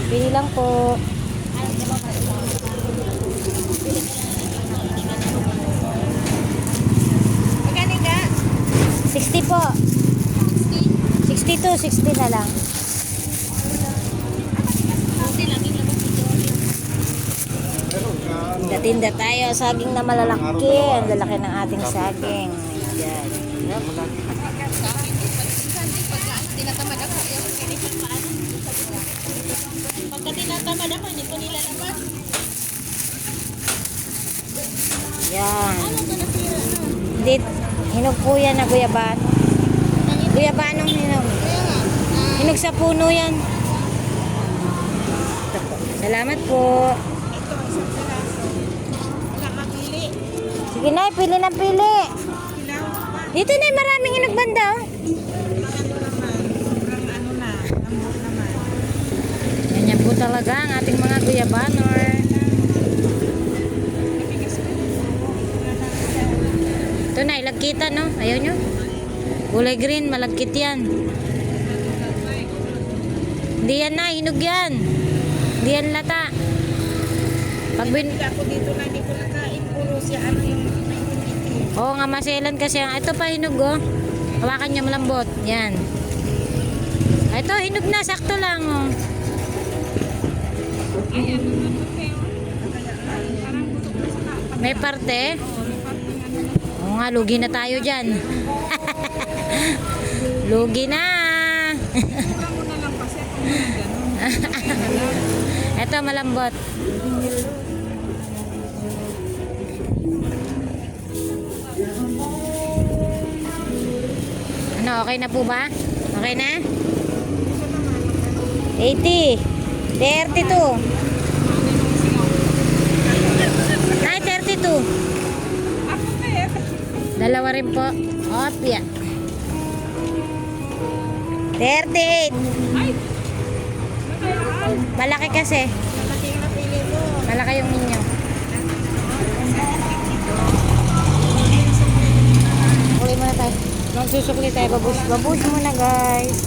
Pili lang po. Magkano ka? 60 po. 62, 60 na lang. Tinda tayo. Saging na malalaki. Ang lalaki ng ating saging. Ayan. Yep. Tinatamad ako. Pagka tinatamad ako, hindi ko nilalabas. Yan. Hindi. Hinog po yan na guyabano. Guyabanong hinog. Hinog sa puno yan. Ito po. Salamat po. Ito, isang piraso. Wala mapili. Sige na, pili ng pili. Kilaw pa. Dito na maraming hinog banda. Oh. Sobrang ano na, lambot naman. Ganyan po talaga ang ating mga guyabanor. Ito na, ilagkitan, no? Ayaw nyo? Gulay green, malagkit yan. Hindi yan na, hinog yan. Hindi yan lata. Pag Hindi ako dito na, hindi ko nakain. Puro siya, ano yung naintinditin. Oo nga, maselan kasi. Ito pa hinog, oh. Hawakan nyo malambot. Yan. Ito, hinog na. Sakto lang, oh. May parte. Oo nga, lugi na tayo dyan. Lugi na. Ito, malambot. Ano, okay na po ba? Okay na? 80. 32. Ay, 32. Dalawa rin po. Opya. 38. Malaki kasi. Malaki yung napili mo. Malaki yung inyo. Uli muna tayo. Nung susukli tayo, babush muna guys.